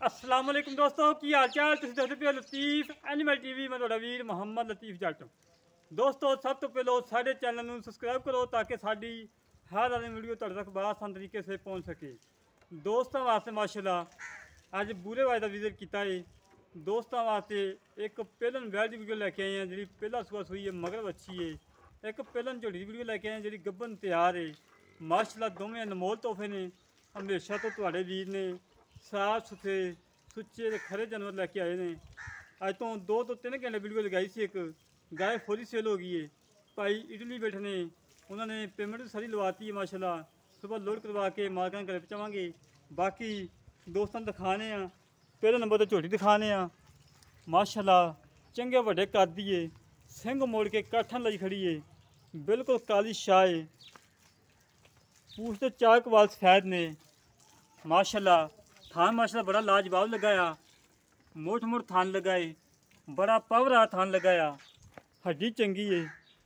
अस्सलाम वालेकुम दोस्तों की हाल चाल तुम देखते पे लतीफ एनिमल टीवी मैं ਤੁਹਾਡਾ ਵੀਰ ਮੁਹੰਮਦ ਲਤੀਫ ਜੱਟ। ਦੋਸਤੋ ਸਭ ਤੋਂ ਪਹਿਲਾਂ ਸਾਡੇ ਚੈਨਲ ਨੂੰ ਸਬਸਕ੍ਰਾਈਬ ਕਰੋ ਤਾਂ ਕਿ ਸਾਡੀ ਹਰ ਆਉਣ ਵਾਲੀ ਵੀਡੀਓ ਤੁਹਾਡੇ ਤੱਕ ਬਆਸਾਨ ਤਰੀਕੇ ਸੇ ਪਹੁੰਚ ਸਕੇ। ਦੋਸਤਾਂ ਵਾਸਤੇ ਮਾਸ਼ਾਅੱਲਾ ਅੱਜ ਬੂਰੇ ਵਾਜ ਦਾ ਵਿਜ਼ਿਟ ਕੀਤਾ ਹੈ। ਦੋਸਤਾਂ ਵਾਸਤੇ ਇੱਕ ਪਹਿਲਨ ਵੈਲ ਦੀ ਵੀਡੀਓ ਲੈ ਕੇ ਆਏ ਹਾਂ ਜਿਹੜੀ ਪਹਿਲਾ ਸੂਆ ਸੂਈ ਹੈ ਮਗਰ ਅੱਛੀ ਹੈ। ਇੱਕ ਪਹਿਲਨ ਝੋਟੀ ਦੀ ਵੀਡੀਓ ਲੈ ਕੇ ਆਏ ਜਿਹੜੀ ਗੱਬਨ ਤਿਆਰ ਹੈ। ਮਾਸ਼ਾਅੱਲਾ ਦੋਵੇਂ ਅਨਮੋਲ ਤੋਹਫੇ ਨੇ। ਹਮੇਸ਼ਾ ਤੋਂ ਤੁਹਾਡੇ ਵੀਰ ਨੇ साफ सुथरे सुच्चे खरे जानवर लैके आए ने। अज तो 2 ਤੋਂ 3 घंटे वीडियो लगाई सी। एक गाय फौरी सेल हो गई है। भाई इटली बैठे ने उन्होंने पेमेंट सारी लवाती है माशाल्लाह। सुबह लोड करवा के मालकां घर पहुँचावांगे। बाकी दोस्तों दिखाने पहले नंबर तो झोटी दिखाने माशाल्लाह चंगे वड्डे कद दी है। सिंह मोड़ के काठन लाई खड़ी है। बिल्कुल काली शाह है। पूछ तो चाक वाल सफैद ने माशाल्लाह। थान माशाल्लाह बड़ा लाजवाब लगाया। मोट मोट थान लगाए बड़ा पावर आ थान लगाया। हड्डी चंगी है।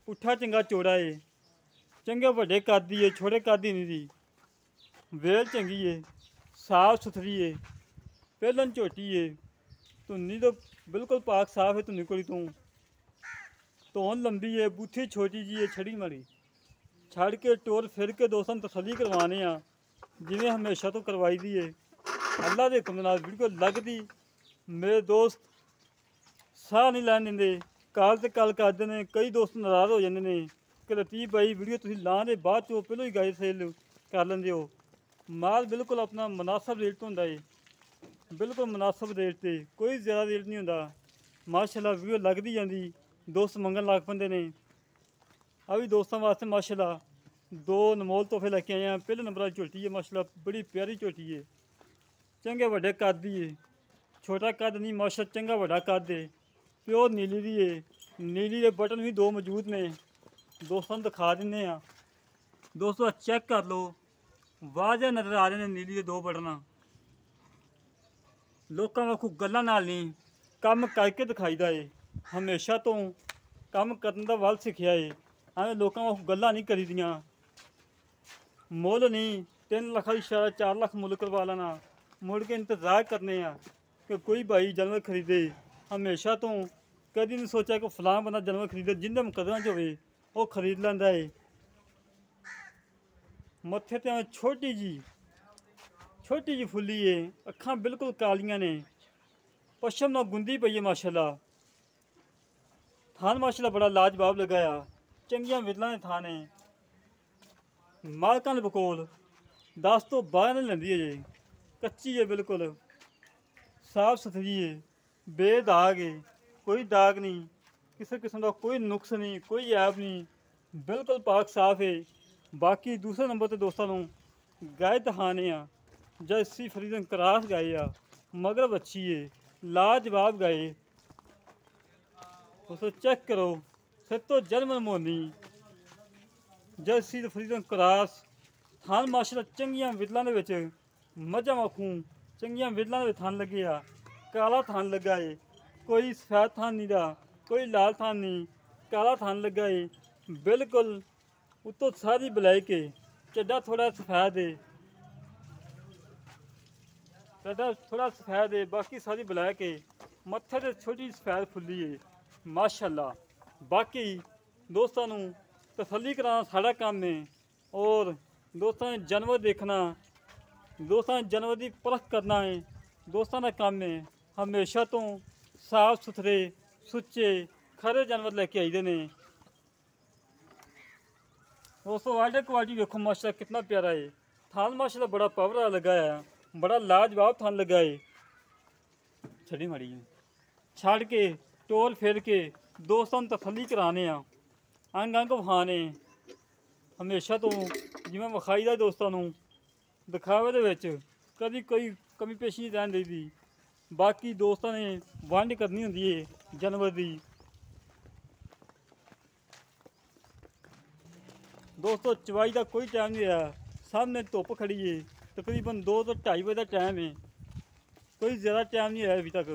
पुट्ठा चंगा चौड़ा है। चंगे वड्डे कद दी है छोटे कद ही नहीं दी। वेल चंगी है साफ सुथरी है। पहलन झोटी है। धुन्नी तो बिल्कुल पाक साफ है। धुन्नी कोली तो लंबी है। बूथी छोटी जी है छड़ी मारी छड़ के टोर फिर के दोस्तों तसली करवाने जिमें हमेशा तो करवाई दी है। अल्लाह के हुक्म नाल वीडियो लगती मेरे दोस्त साह नहीं लैन देंगे। काल तो कल करते हैं। कई दोस्त नाराज़ हो जाते हैं कि लतीफ भाई वीडियो तुम लाने बाद चो पहलों ही गाय सेल कर लेंगे हो। माल बिल्कुल अपना मुनासब रेट होंदा है। बिल्कुल मुनासब रेट से कोई ज़्यादा रेट नहीं होंदा। माशाल्लाह वीडियो लगती जाती दोस्त मंगन लग पेंदे ने। अभी दोस्तों वास्ते माशाल्लाह 2 अनमोल तोहफे लेके आए हैं। पहले नंबर झोटी है माशाल्लाह बड़ी प्यारी झोटी है। चंगे वड्डे कद दी है। छोटा कद नहीं माशाल्लाह चंगा वड्डा कद है। प्योर नीली दी है। नीली के बटन भी 2 मौजूद ने दोस्तों दिखा देने। दोस्तों चेक कर लो वाज़ह नज़र आ रहे हैं नीली के 2 बटन। लोगों वाकू गल्लां नाल नहीं काम करके दिखाईदा है। हमेशा तो काम करने का वल सीखिया है। हमें लोगों वाकू गल्लां नहीं करी दियां। मुल नहीं 3 लाख इशारा 4 लाख मुल करवा लेना मुड़ के इंतज़ार करने कि कोई भाई जानवर खरीदे। हमेशा तो कभी नहीं सोचा कि फलां बंदा जानवर खरीदे जिंदे मुकदमा च होवे वो खरीद लैंदा है। मत्थे ते छोटी जी फुल्ली है। अखां बिल्कुल कालियां ने। पश्चिम ना गुंदी पई है माशाल्लाह। थान माशाल्लाह बड़ा लाजवाब लगाया। चंगियां विरलां ने थान है। मालकां दे बकोल 10 तो 12 नहीं लैंदी है जी। कच्ची है बिल्कुल साफ सुथरी है। बेदाग है कोई दाग नहीं किसी किस्म का कोई नुक्स नहीं कोई ऐब नहीं बिल्कुल पाक साफ है। बाकी दूसरे नंबर पर दोस्तों गाय दहाने जैसी फरीदन क्रास गाय मगर अच्छी है लाजवाब गाय। दोस्तों चेक करो सब तो जर्मन मोनी जैसी फरीदन क्रास थान माशाल्लाह चंगियां विरलां दे विच मझां वाखूं चंगियां विरलां दे थान लगे काला थान लगा है। कोई सफेद थान नहीं दा कोई लाल थान नहीं काला थान लगा है। बिल्कुल उत्तों सारी ब्लैक है। चड्डा थोड़ा सफेद है। चड्डा थोड़ा सफेद है बाकी सारी ब्लैक है। मत्थे ते छोटी सफेद फुल्ली है माशाल्लाह। बाकी दोस्तों तसल्ली कराना साड़ा काम है। और दोस्तों जानवर देखना दोस्तों जानवर की परख करना है दोस्तों का काम है। हमेशा तो साफ सुथरे सुच्चे खरे जानवर लेके आईदे ने। दोस्तों वाइल्ड क्वालिटी देखो माशाल्लाह कितना प्यारा है। थान माशाल्लाह बड़ा पावर लगा है। बड़ा लाजवाब थान लगा है। छड़ी मारी छड़ के टोल फेर के दोस्तों तसल्ली कराने अंग अंग वहाने। हमेशा तो जिवें विखाईदा दोस्तों दिखावे दे विच कभी कोई कमी पेशी नहीं रहन दी। बाकी दोस्तों ने वंड करनी होंदी है जानवर की। दोस्तों चवाई का कोई टाइम नहीं रहा। सामने धुप खड़ी है तकरीबन 2 तो 2.5 बजे का टाइम है। कोई ज़्यादा टाइम नहीं रहा अभी तक।